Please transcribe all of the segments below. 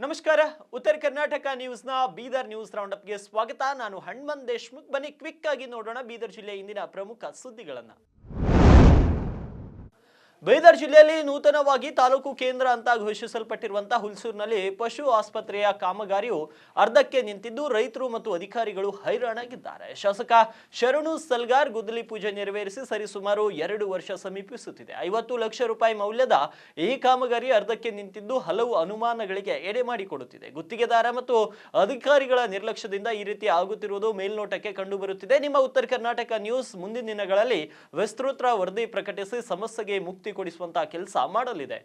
ನಮಸ್ಕಾರ. ಉತ್ತರ ಕರ್ನಾಟಕ ನ್ಯೂಸ್ನ ಬೀದರ್ ನ್ಯೂಸ್ ರೌಂಡಪ್ಗೆ ಸ್ವಾಗತ. ನಾನು ಹನುಮಂತ್ ದೇಶ್ಮುಖ್. ಬನ್ನಿ ಕ್ವಿಕ್ ಆಗಿ ನೋಡೋಣ ಬೀದರ್ ಜಿಲ್ಲೆಯ ಇಂದಿನ ಪ್ರಮುಖ ಸುದ್ದಿಗಳನ್ನು. ಬೀದರ್ ಜಿಲ್ಲೆಯಲ್ಲಿ ನೂತನವಾಗಿ ತಾಲೂಕು ಕೇಂದ್ರ ಅಂತ ಘೋಷಿಸಲ್ಪಟ್ಟಿರುವಂತಹ ಹುಲ್ಸೂರಿನಲ್ಲಿ ಪಶು ಆಸ್ಪತ್ರೆಯ ಕಾಮಗಾರಿಯು ಅರ್ಧಕ್ಕೆ ನಿಂತಿದ್ದು ರೈತರು ಮತ್ತು ಅಧಿಕಾರಿಗಳು ಹೈರಾಣಾಗಿದ್ದಾರೆ. ಶಾಸಕ ಶರಣು ಸಲ್ಗಾರ್ ಗುದ್ದಲಿ ಪೂಜೆ ನೆರವೇರಿಸಿ ಸರಿಸುಮಾರು 2 ವರ್ಷ ಸಮೀಪಿಸುತ್ತಿದೆ. 50 ಲಕ್ಷ ರೂಪಾಯಿ ಮೌಲ್ಯದ ಈ ಕಾಮಗಾರಿ ಅರ್ಧಕ್ಕೆ ನಿಂತಿದ್ದು ಹಲವು ಅನುಮಾನಗಳಿಗೆ ಎಡೆ ಮಾಡಿಕೊಡುತ್ತಿದೆ. ಗುತ್ತಿಗೆದಾರ ಮತ್ತು ಅಧಿಕಾರಿಗಳ ನಿರ್ಲಕ್ಷ್ಯದಿಂದ ಈ ರೀತಿ ಆಗುತ್ತಿರುವುದು ಮೇಲ್ನೋಟಕ್ಕೆ ಕಂಡುಬರುತ್ತಿದೆ. ನಿಮ್ಮ ಉತ್ತರ ಕರ್ನಾಟಕ ನ್ಯೂಸ್ ಮುಂದಿನ ದಿನಗಳಲ್ಲಿ ವಿಸ್ತೃತ ವರದಿ ಪ್ರಕಟಿಸಿ ಸಮಸ್ಯೆಗೆ ಮುಕ್ತಿ ಕೊಡಿಸುವಂತಹ ಕೆಲಸ ಮಾಡಲಿದೆ.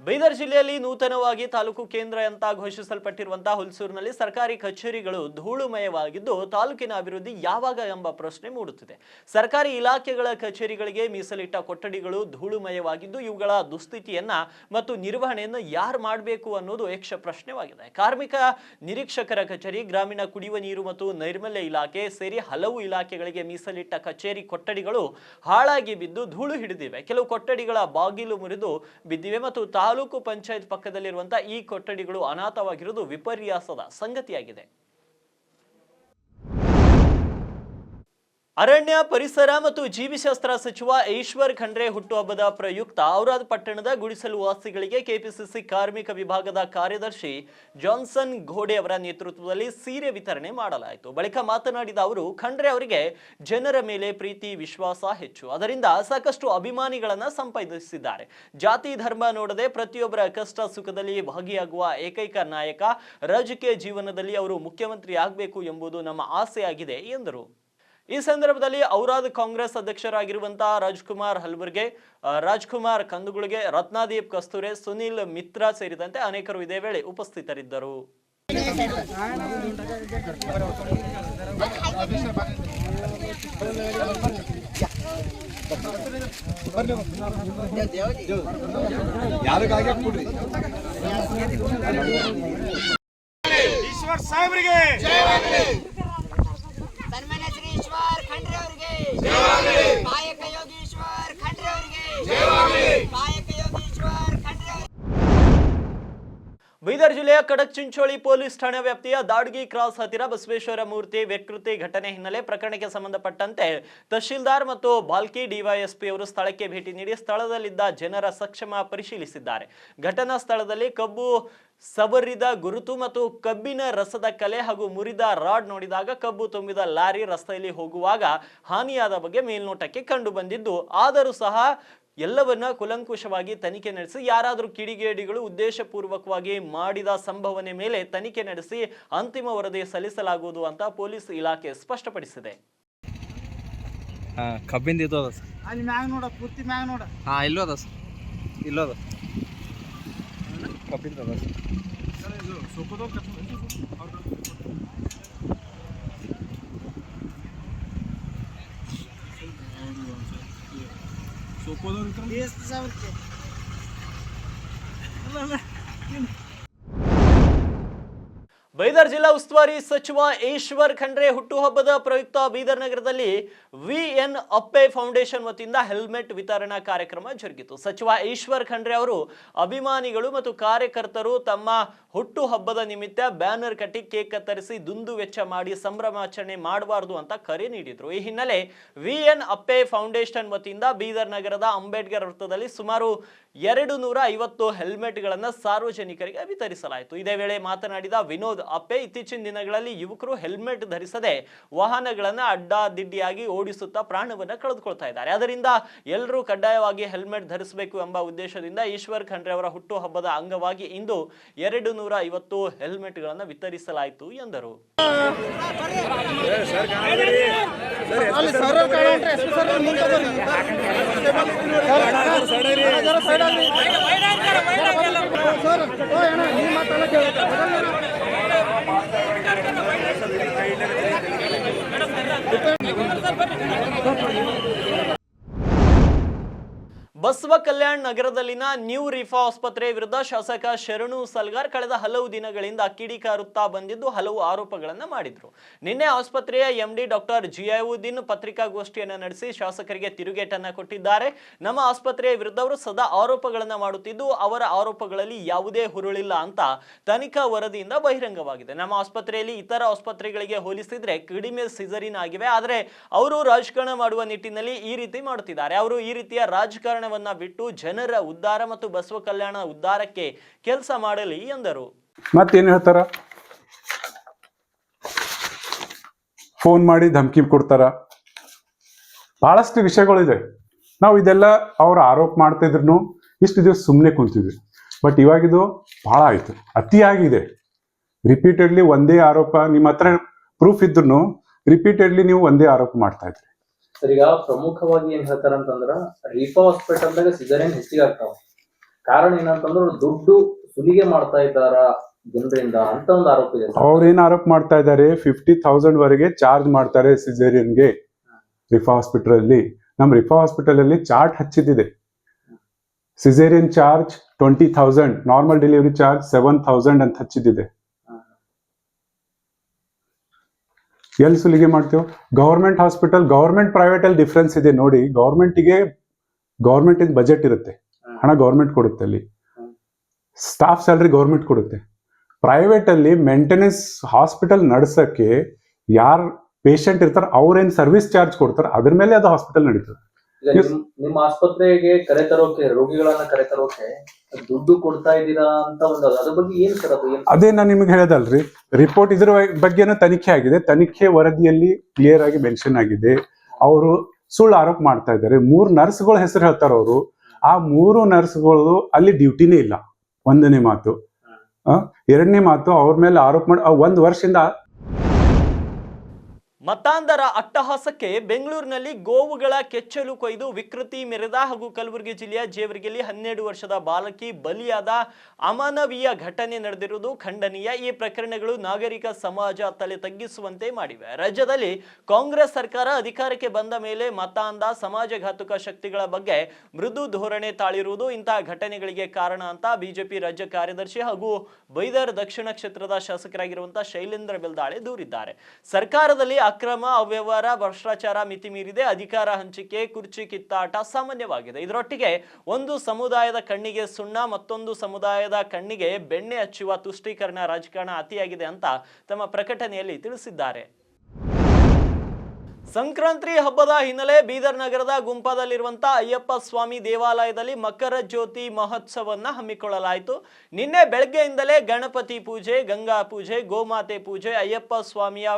ಬೀದರ್ ಜಿಲ್ಲೆಯಲ್ಲಿ ನೂತನವಾಗಿ ತಾಲೂಕು ಕೇಂದ್ರ ಅಂತ ಘೋಷಿಸಲ್ಪಟ್ಟಿರುವಂತಹ ಹುಲ್ಸೂರಿನಲ್ಲಿ ಸರ್ಕಾರಿ ಕಚೇರಿಗಳು ಧೂಳುಮಯವಾಗಿದ್ದು ತಾಲೂಕಿನ ಅಭಿವೃದ್ಧಿ ಯಾವಾಗ ಎಂಬ ಪ್ರಶ್ನೆ ಮೂಡುತ್ತಿದೆ. ಸರ್ಕಾರಿ ಇಲಾಖೆಗಳ ಕಚೇರಿಗಳಿಗೆ ಮೀಸಲಿಟ್ಟ ಕೊಠಡಿಗಳು ಧೂಳುಮಯವಾಗಿದ್ದು ಇವುಗಳ ದುಸ್ಥಿತಿಯನ್ನ ಮತ್ತು ನಿರ್ವಹಣೆಯನ್ನು ಯಾರು ಮಾಡಬೇಕು ಅನ್ನೋದು ಯಕ್ಷ ಪ್ರಶ್ನೆವಾಗಿದೆ. ಕಾರ್ಮಿಕ ನಿರೀಕ್ಷಕರ ಕಚೇರಿ, ಗ್ರಾಮೀಣ ಕುಡಿಯುವ ನೀರು ಮತ್ತು ನೈರ್ಮಲ್ಯ ಇಲಾಖೆ ಸೇರಿ ಹಲವು ಇಲಾಖೆಗಳಿಗೆ ಮೀಸಲಿಟ್ಟ ಕಚೇರಿ ಕೊಠಡಿಗಳು ಹಾಳಾಗಿ ಬಿದ್ದು ಧೂಳು ಹಿಡಿದಿವೆ. ಕೆಲವು ಕೊಠಡಿಗಳ ಬಾಗಿಲು ಮುರಿದು ಬಿದ್ದಿವೆ ಮತ್ತು ತಾಲೂಕು ಪಂಚಾಯತ್ ಪಕ್ಕದಲ್ಲಿರುವಂತಹ ಈ ಕೊಠಡಿಗಳು ಅನಾಥವಾಗಿರುವುದು ವಿಪರ್ಯಾಸದ ಸಂಗತಿಯಾಗಿದೆ. ಅರಣ್ಯ, ಪರಿಸರ ಮತ್ತು ಜೀವಿಶಾಸ್ತ್ರ ಸಚಿವ ಈಶ್ವರ್ ಖಂಡ್ರೆ ಹುಟ್ಟುಹಬ್ಬದ ಪ್ರಯುಕ್ತ ಔರಾದ್ ಪಟ್ಟಣದ ಗುಡಿಸಲು ವಾಸಿಗಳಿಗೆ ಕೆಪಿಸಿಸಿ ಕಾರ್ಮಿಕ ವಿಭಾಗದ ಕಾರ್ಯದರ್ಶಿ ಜಾನ್ಸನ್ ಘೋಡೆ ಅವರ ನೇತೃತ್ವದಲ್ಲಿ ಸೀರೆ ವಿತರಣೆ ಮಾಡಲಾಯಿತು. ಬಳಿಕ ಮಾತನಾಡಿದ ಅವರು, ಖಂಡ್ರೆ ಅವರಿಗೆ ಜನರ ಮೇಲೆ ಪ್ರೀತಿ ವಿಶ್ವಾಸ ಹೆಚ್ಚು, ಅದರಿಂದ ಸಾಕಷ್ಟು ಅಭಿಮಾನಿಗಳನ್ನ ಸಂಪಾದಿಸಿದ್ದಾರೆ. ಜಾತಿ ಧರ್ಮ ನೋಡದೆ ಪ್ರತಿಯೊಬ್ಬರ ಕಷ್ಟ ಸುಖದಲ್ಲಿ ಭಾಗಿಯಾಗುವ ಏಕೈಕ ನಾಯಕ. ರಾಜಕೀಯ ಜೀವನದಲ್ಲಿ ಅವರು ಮುಖ್ಯಮಂತ್ರಿ ಆಗಬೇಕು ಎಂಬುದು ನಮ್ಮ ಆಸೆಯಾಗಿದೆ ಎಂದರು. ಈ ಸಂದರ್ಭದಲ್ಲಿ ಔರಾದ್ ಕಾಂಗ್ರೆಸ್ ಅಧ್ಯಕ್ಷರಾಗಿರುವಂತಹ ರಾಜ್ಕುಮಾರ್ ಹಲ್ಬರ್ಗೆ, ರಾಜ್ಕುಮಾರ್ ಕಂದುಗುಳಿಗೆ, ರತ್ನಾದೀಪ್ ಕಸ್ತೂರೆ, ಸುನಿಲ್ ಮಿತ್ರ ಸೇರಿದಂತೆ ಅನೇಕರು ಇದೇ ವೇಳೆ ಉಪಸ್ಥಿತರಿದ್ದರು. ಈಶ್ವರ್ ಸಾಹೇಬರಿಗೆ ಸನ್ಮಾನ್ಯ ಶ್ರೀ ಈಶ್ವರ್ ಖಂಡ್ರೆ ಅವರಿಗೆ ಕಾಯಕ ಯೋಗೀಶ್ವರ್ ಖಂಡ್ರೆ ಅವರಿಗೆ ಕಾಯಕ ಯೋಗೀಶ್ವರ್ ಖಂಡ್ರೆ ಅವರಿಗೆ. ಬೀದರ್ ಜಿಲ್ಲೆಯ ಖಡಕ್ ಚಿಂಚೋಳಿ ಪೊಲೀಸ್ ಠಾಣಾ ವ್ಯಾಪ್ತಿಯ ದಾಡ್ಗಿ ಕ್ರಾಸ್ ಹತ್ತಿರ ಬಸವೇಶ್ವರ ಮೂರ್ತಿ ವಿಕೃತಿ ಘಟನೆ ಹಿನ್ನೆಲೆ ಪ್ರಕರಣಕ್ಕೆ ಸಂಬಂಧಪಟ್ಟಂತೆ ತಹಶೀಲ್ದಾರ್ ಮತ್ತು ಬಾಲ್ಕಿ ಡಿವೈಎಸ್ಪಿ ಅವರು ಸ್ಥಳಕ್ಕೆ ಭೇಟಿ ನೀಡಿ ಸ್ಥಳದಲ್ಲಿದ್ದ ಜನರ ಸಕ್ಷಮ ಪರಿಶೀಲಿಸಿದ್ದಾರೆ. ಘಟನಾ ಸ್ಥಳದಲ್ಲಿ ಕಬ್ಬು ಸವರಿದ ಗುರುತು ಮತ್ತು ಕಬ್ಬಿನ ರಸದ ಕಲೆ ಹಾಗೂ ಮುರಿದ ರಾಡ್ ನೋಡಿದಾಗ ಕಬ್ಬು ತುಂಬಿದ ಲಾರಿ ರಸ್ತೆಯಲ್ಲಿ ಹೋಗುವಾಗ ಹಾನಿಯಾದ ಬಗ್ಗೆ ಮೇಲ್ನೋಟಕ್ಕೆ ಕಂಡು ಬಂದಿದ್ದು, ಆದರೂ ಸಹ ಎಲ್ಲವನ್ನ ಕುಲಂಕುಷವಾಗಿ ತನಿಖೆ ನಡೆಸಿ ಯಾರಾದರೂ ಕಿಡಿಗೇಡಿಗಳು ಉದ್ದೇಶಪೂರ್ವಕವಾಗಿ ಮಾಡಿದ ಸಂಭವನೆ ಮೇಲೆ ತನಿಖೆ ನಡೆಸಿ ಅಂತಿಮ ವರದಿ ಸಲ್ಲಿಸಲಾಗುವುದು ಅಂತ ಪೊಲೀಸ್ ಇಲಾಖೆ ಸ್ಪಷ್ಟಪಡಿಸಿದೆ. ಕಬ್ಬಿಂದ ಇದು ಅದ ಅಲ್ಲಿ ಮ್ಯಾಗ ನೋಡ, ಪೂರ್ತಿ ಮ್ಯಾಗ ನೋಡ. ಇಲ್ಲೋ ಅದ ಇಲ್ಲೋ ಅದ ಕಬ್ಬಿಂದ ಅದ ಬೀದರ್ ಜಿಲ್ಲಾ ಉಸ್ತುವಾರಿ ಸಚಿವ ಈಶ್ವರ್ ಖಂಡ್ರೆ ಹುಟ್ಟುಹಬ್ಬದ ಪ್ರಯುಕ್ತ ಬೀದರ್ ನಗರದಲ್ಲಿ ವಿಎನ್ ಅಪ್ಪೆ ಫೌಂಡೇಶನ್ ವತಿಯಿಂದ ಹೆಲ್ಮೆಟ್ ವಿತರಣಾ ಕಾರ್ಯಕ್ರಮ ಜರುಗಿತು. ಸಚಿವ ಈಶ್ವರ್ ಖಂಡ್ರೆ ಅವರು ಅಭಿಮಾನಿಗಳು ಮತ್ತು ಕಾರ್ಯಕರ್ತರು ತಮ್ಮ ಹುಟ್ಟುಹಬ್ಬದ ನಿಮಿತ್ತ ಬ್ಯಾನರ್ ಕಟ್ಟಿ ಕೇಕ್ ಕತ್ತರಿಸಿ ದುಂದು ವೆಚ್ಚ ಮಾಡಿ ಸಂಭ್ರಮಾಚರಣೆ ಮಾಡಬಾರದು ಅಂತ ಕರೆ ನೀಡಿದ್ರು. ಈ ಹಿನ್ನೆಲೆ ವಿಎನ್ ಅಪ್ಪೆ ಫೌಂಡೇಶನ್ ವತಿಯಿಂದ ಬೀದರ್ ನಗರದ ಅಂಬೇಡ್ಕರ್ ವೃತ್ತದಲ್ಲಿ ಸುಮಾರು 250 ಹೆಲ್ಮೆಟ್ಗಳನ್ನು ಸಾರ್ವಜನಿಕರಿಗೆ ವಿತರಿಸಲಾಯಿತು. ಇದೇ ವೇಳೆ ಮಾತನಾಡಿದ ವಿನೋದ್ ಅಪ್ಪೆ, ಇತ್ತೀಚಿನ ದಿನಗಳಲ್ಲಿ ಯುವಕರು ಹೆಲ್ಮೆಟ್ ಧರಿಸದೆ ವಾಹನಗಳನ್ನು ಅಡ್ಡಾದಿಡ್ಡಿಯಾಗಿ ಓಡಿಸುತ್ತಾ ಪ್ರಾಣವನ್ನು ಕಳೆದುಕೊಳ್ತಾ ಇದ್ದಾರೆ. ಅದರಿಂದ ಎಲ್ಲರೂ ಕಡ್ಡಾಯವಾಗಿ ಹೆಲ್ಮೆಟ್ ಧರಿಸಬೇಕು ಎಂಬ ಉದ್ದೇಶದಿಂದ ಈಶ್ವರ್ ಖಂಡ್ರೆ ಅವರ ಹುಟ್ಟುಹಬ್ಬದ ಅಂಗವಾಗಿ ಇಂದು 250 ಹೆಲ್ಮೆಟ್ಗಳನ್ನು ವಿತರಿಸಲಾಯಿತು ಎಂದರು. ಬಸವ ಕಲ್ಯಾಣ್ ನಗರದಲ್ಲಿನ ನ್ಯೂ ರಿಫಾ ಆಸ್ಪತ್ರೆ ವಿರುದ್ಧ ಶಾಸಕ ಶರಣು ಸಲ್ಗಾರ್ ಕಳೆದ ಹಲವು ದಿನಗಳಿಂದ ಕಿಡಿಕಾರುತ್ತಾ ಬಂದಿದ್ದು ಹಲವು ಆರೋಪಗಳನ್ನು ಮಾಡಿದ್ರು. ನಿನ್ನೆ ಆಸ್ಪತ್ರೆಯ ಎಂಡಿ ಡಾಕ್ಟರ್ ಜಿಯಾವುದ್ದೀನ್ ಪತ್ರಿಕಾಗೋಷ್ಠಿಯನ್ನು ನಡೆಸಿ ಶಾಸಕರಿಗೆ ತಿರುಗೇಟನ್ನ ಕೊಟ್ಟಿದ್ದಾರೆ. ನಮ್ಮ ಆಸ್ಪತ್ರೆಯ ವಿರುದ್ಧವರು ಸದಾ ಆರೋಪಗಳನ್ನು ಮಾಡುತ್ತಿದ್ದು ಅವರ ಆರೋಪಗಳಲ್ಲಿ ಯಾವುದೇ ಹುರುಳಿಲ್ಲ ಅಂತ ತನಿಖಾ ವರದಿಯಿಂದ ಬಹಿರಂಗವಾಗಿದೆ. ನಮ್ಮ ಆಸ್ಪತ್ರೆಯಲ್ಲಿ ಇತರ ಆಸ್ಪತ್ರೆಗಳಿಗೆ ಹೋಲಿಸಿದ್ರೆ ಕಡಿಮೆ ಸಿಸರಿನ್ ಆಗಿವೆ, ಆದರೆ ಅವರು ರಾಜಕಾರಣ ಮಾಡುವ ನಿಟ್ಟಿನಲ್ಲಿ ಈ ರೀತಿ ಮಾಡುತ್ತಿದ್ದಾರೆ. ಅವರು ಈ ರೀತಿಯ ರಾಜಕಾರಣ ಬಿಟ್ಟು ಜನರ ಉದ್ಧಾರ ಮತ್ತು ಬಸವ ಕಲ್ಯಾಣ ಉದ್ಧಾರಕ್ಕೆ ಕೆಲಸ ಮಾಡಲಿ ಎಂದರು. ಮತ್ತೇನು ಹೇಳ್ತಾರ, ಫೋನ್ ಮಾಡಿ ಧಮಕಿ ಕೊಡ್ತಾರ, ಬಹಳಷ್ಟು ವಿಷಯಗಳಿದೆ. ನಾವು ಇದೆಲ್ಲ ಅವ್ರು ಆರೋಪ ಮಾಡ್ತಿದ್ರು ಇಷ್ಟು ದಿವಸ ಸುಮ್ಮನೆ ಕುಂತಿದ್ವಿ. ಬಟ್ ಇವಾಗಿದು ಬಹಳ ಆಯ್ತು, ಅತಿಯಾಗಿದೆ. ರಿಪೀಟೆಡ್ಲಿ ಒಂದೇ ಆರೋಪ, ನಿಮ್ಮ ಹತ್ರ ಪ್ರೂಫ್ ಇದ್ರು ರಿಪೀಟೆಡ್ಲಿ ನೀವು ಒಂದೇ ಆರೋಪ ಮಾಡ್ತಾ ಇದ್ರಿ. ಸರ್, ಈಗ ಪ್ರಮುಖವಾಗಿ ಏನ್ ಹೇಳ್ತಾರಂತಂದ್ರ ರಿಫಾ ಹಾಸ್ಪಿಟಲ್ದಾಗ ಸಿಸರಿನ್ ಹೆಚ್ಚಿಗೆ ಆಗ್ತಾವ. ಕಾರಣ ಏನಂತಂದ್ರ ದುಡ್ಡು ಸುಲಿಗೆ ಮಾಡ್ತಾ ಇದ್ದಾರ ಜನರಿಂದ ಅಂತ ಒಂದು ಆರೋಪ ಇದೆ. ಅವ್ರೇನ್ ಆರೋಪ ಮಾಡ್ತಾ ಇದ್ದಾರೆ, 50,000 ವರೆಗೆ ಚಾರ್ಜ್ ಮಾಡ್ತಾರೆ ಸಿಸೇರಿಯನ್ಗೆ ರಿಫಾ ಹಾಸ್ಪಿಟಲ್ ಅಲ್ಲಿ. ನಮ್ ರಿಫಾ ಹಾಸ್ಪಿಟಲ್ ಅಲ್ಲಿ ಚಾರ್ಟ್ ಹಚ್ಚಿದ್ದಿದೆ. Caesarean charge 20,000, normal delivery charge 7,000 ಅಂತ ಹಚ್ಚಿದ್ದಿದೆ. ಎಲ್ಲಿ ಸುಲಿಗೆ ಮಾಡ್ತೇವೆ? ಗವರ್ಮೆಂಟ್ ಹಾಸ್ಪಿಟಲ್, ಗವರ್ಮೆಂಟ್ ಪ್ರೈವೇಟ್ ಅಲ್ಲಿ ಡಿಫ್ರೆನ್ಸ್ ಇದೆ ನೋಡಿ. ಗವರ್ಮೆಂಟ್ ಇಂದ ಬಜೆಟ್ ಇರುತ್ತೆ, ಹಣ ಗವರ್ಮೆಂಟ್ ಕೊಡುತ್ತೆ, ಅಲ್ಲಿ ಸ್ಟಾಫ್ ಸ್ಯಾಲರಿ ಗವರ್ಮೆಂಟ್ ಕೊಡುತ್ತೆ. ಪ್ರೈವೇಟ್ ಅಲ್ಲಿ ಮೇಂಟೆನೆನ್ಸ್ ಹಾಸ್ಪಿಟಲ್ ನಡೆಸಕ್ಕೆ ಯಾರು ಪೇಷಂಟ್ ಇರ್ತಾರೆ ಅವ್ರೇನ್ ಸರ್ವಿಸ್ ಚಾರ್ಜ್ ಕೊಡ್ತಾರೆ, ಅದ್ರ ಮೇಲೆ ಅದು ಹಾಸ್ಪಿಟಲ್ ನಡೀತದೆ. ನಿಮ್ಮ ಆಸ್ಪತ್ರೆಗೆ ಕರೆತರೋಕೆ, ರೋಗಿಗಳನ್ನ ಕರೆತರೋಕೆ ದುಡ್ಡು ಕೊಡ್ತಾ ಇದ್ದೀರಾ ಅಂತ ಒಂದು ಅದ್ರ ಬಗ್ಗೆ ಏನ್ ಸರ್? ಅದು ಅದೇ ನಾನು ನಿಮ್ಗೆ ಹೇಳೋದಲ್ರಿ, ರಿಪೋರ್ಟ್ ಇದ್ರ ಬಗ್ಗೆನೂ ತನಿಖೆ ಆಗಿದೆ. ತನಿಖೆ ವರದಿಯಲ್ಲಿ ಕ್ಲಿಯರ್ ಆಗಿ ಮೆನ್ಷನ್ ಆಗಿದೆ. ಅವರು ಸುಳ್ಳು ಆರೋಪ ಮಾಡ್ತಾ ಇದ್ದಾರೆ. 3 ನರ್ಸ್ಗಳ ಹೆಸರು ಹೇಳ್ತಾರ ಅವರು. ಆ 3 ನರ್ಸ್ಗಳು ಅಲ್ಲಿ ಡ್ಯೂಟಿನೇ ಇಲ್ಲ. ಒಂದನೇ ಮಾತು. ಎರಡನೇ ಮಾತು, ಅವ್ರ ಮೇಲೆ ಆರೋಪ ಮಾಡಿ 1 ವರ್ಷದಿಂದ ಮತಾಂಧರ ಅಟ್ಟಹಾಸಕ್ಕೆ ಬೆಂಗಳೂರಿನಲ್ಲಿ ಗೋವುಗಳ ಕೆಚ್ಚಲು ಕೊಯ್ದು ವಿಕೃತಿ ಮೆರೆದ ಹಾಗೂ ಕಲಬುರಗಿ ಜಿಲ್ಲೆಯ ಜೇವರ್ಗಿಯಲ್ಲಿ 12 ವರ್ಷದ ಬಾಲಕಿ ಬಲಿಯಾದ ಅಮಾನವೀಯ ಘಟನೆ ನಡೆದಿರುವುದು ಖಂಡನೀಯ. ಈ ಪ್ರಕರಣಗಳು ನಾಗರಿಕ ಸಮಾಜ ತಲೆ ತಗ್ಗಿಸುವಂತೆ ಮಾಡಿವೆ. ರಾಜ್ಯದಲ್ಲಿ ಕಾಂಗ್ರೆಸ್ ಸರ್ಕಾರ ಅಧಿಕಾರಕ್ಕೆ ಬಂದ ಮೇಲೆ ಮತಾಂಧ ಸಮಾಜಘಾತುಕ ಶಕ್ತಿಗಳ ಬಗ್ಗೆ ಮೃದು ಧೋರಣೆ ತಾಳಿರುವುದು ಇಂತಹ ಘಟನೆಗಳಿಗೆ ಕಾರಣ ಅಂತ ಬಿಜೆಪಿ ರಾಜ್ಯ ಕಾರ್ಯದರ್ಶಿ ಹಾಗೂ ಬೈದರ್ ದಕ್ಷಿಣ ಕ್ಷೇತ್ರದ ಶಾಸಕರಾಗಿರುವಂತಹ ಶೈಲೇಂದ್ರ ಬೆಲ್ದಾಳೆ ದೂರಿದ್ದಾರೆ. ಸರ್ಕಾರದಲ್ಲಿ ಅಕ್ರಮ, ಅವ್ಯವಹಾರ, ಭ್ರಷ್ಟಾಚಾರ ಮಿತಿ ಮೀರಿದೆ. ಅಧಿಕಾರ ಹಂಚಿಕೆ, ಕುರ್ಚಿ ಕಿತ್ತಾಟ ಸಾಮಾನ್ಯವಾಗಿದೆ. ಇದರೊಟ್ಟಿಗೆ ಒಂದು ಸಮುದಾಯದ ಕಣ್ಣಿಗೆ ಸುಣ್ಣ, ಮತ್ತೊಂದು ಸಮುದಾಯದ ಕಣ್ಣಿಗೆ ಬೆಣ್ಣೆ ಹಚ್ಚುವ ತುಷ್ಟೀಕರಣ ರಾಜಕಾರಣ ಅತಿಯಾಗಿದೆ ಅಂತ ತಮ್ಮ ಪ್ರಕಟಣೆಯಲ್ಲಿ ತಿಳಿಸಿದ್ದಾರೆ. ಸಂಕ್ರಾಂತಿ ಹಬ್ಬದ ಹಿನ್ನೆಲೆ ಬೀದರ್ ನಗರದ ಗುಂಪದಲ್ಲಿರುವಂತಹ ಅಯ್ಯಪ್ಪ ಸ್ವಾಮಿ ದೇವಾಲಯದಲ್ಲಿ ಮಕರ ಜ್ಯೋತಿ ಮಹೋತ್ಸವವನ್ನು ಹಮ್ಮಿಕೊಳ್ಳಲಾಯಿತು. ನಿನ್ನೆ ಬೆಳಗ್ಗೆಯಿಂದಲೇ ಗಣಪತಿ ಪೂಜೆ, ಗಂಗಾ ಪೂಜೆ, ಗೋಮಾತೆ ಪೂಜೆ, ಅಯ್ಯಪ್ಪ ಸ್ವಾಮಿಯ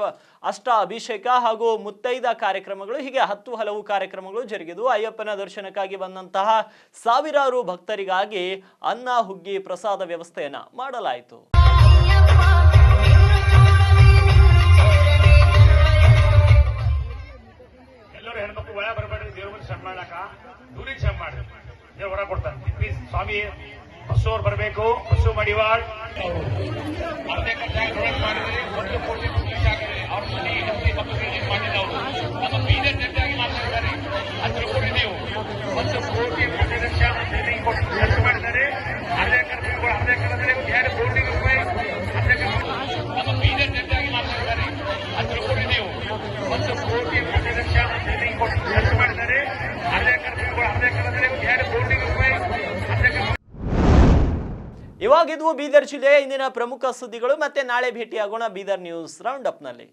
ಅಷ್ಟ ಅಭಿಷೇಕ ಹಾಗೂ ಮುತ್ತೈದ ಕಾರ್ಯಕ್ರಮಗಳು, ಹೀಗೆ 10 ಹಲವು ಕಾರ್ಯಕ್ರಮಗಳು ಜರುಗಿದವು. ಅಯ್ಯಪ್ಪನ ದರ್ಶನಕ್ಕಾಗಿ ಬಂದಂತಹ ಸಾವಿರಾರು ಭಕ್ತರಿಗಾಗಿ ಅನ್ನ, ಹುಗ್ಗಿ, ಪ್ರಸಾದ ವ್ಯವಸ್ಥೆಯನ್ನ ಮಾಡಲಾಯಿತು. ಹೆಣ್ಮಕ್ಳು ಒಳ ಬರಬೇಡ್ರಿ, ದೇವ್ರ ಮುಂದೆ ಶ್ರಮ ಮಾಡಾಕ ದೂರಿಗೆ ಶ್ರಮ ಮಾಡ್ರಿ, ದೇವ್ರ ಹೊರ ಕೊಡ್ತಾನೆ. ಪ್ಲೀಸ್ ಸ್ವಾಮಿ ಬಸ್ಸು ಅವ್ರು ಬರಬೇಕು. ಬಸ್ಸು ಮಡಿವಾಳ್ ಅರ್ಧೆ ಮಾಡಿದ್ರೆ 1 ಕೋಟಿ ಅವ್ರ ಮನೆ ಮಾಡಿದವರು ನಮ್ಮ ಬೀದರ್ ಜನತೆಯಾಗಿ ಮಾತಾಡಿದ್ದಾರೆ. 10 ಕೋಟಿ ನೀವು 1 ಕೋಟಿ 10 ಲಕ್ಷ ಖರ್ಚು ಮಾಡಿದ್ದಾರೆ. ಅರ್ಧೆ ಕರ್ಪಿಗಳು ಅರ್ಧೆ ಕರೆದ್ರೆ 2 ಕೋಟಿ ರೂಪಾಯಿ ನಮ್ಮ ಬೀದರ್ ಜನತೆಯಾಗಿ ಮಾತಾಡಿದ್ದಾರೆ. 10 ಕೋಟಿ ನೀವು 1 ಕೋಟಿ 10 ಲಕ್ಷ ಖರ್ಚು ಮಾಡಿದ್ದಾರೆ. ಅರ್ಧೆ ಕರ್ಪಿಗಳು ಅರ್ಧೆ ಕರೆದ್ರೆ 2 ಕೋಟಿ ರೂಪಾಯಿ. ಇವಾಗಿದ್ವು ಬೀದರ್ ಜಿಲ್ಲೆಯ ಇಂದಿನ ಪ್ರಮುಖ ಸುದ್ದಿಗಳು. ಮತ್ತೆ ನಾಳೆ ಭೇಟಿಯಾಗೋಣ ಬೀದರ್ ನ್ಯೂಸ್ ರೌಂಡ್ ಅಪ್ ನಲ್ಲಿ.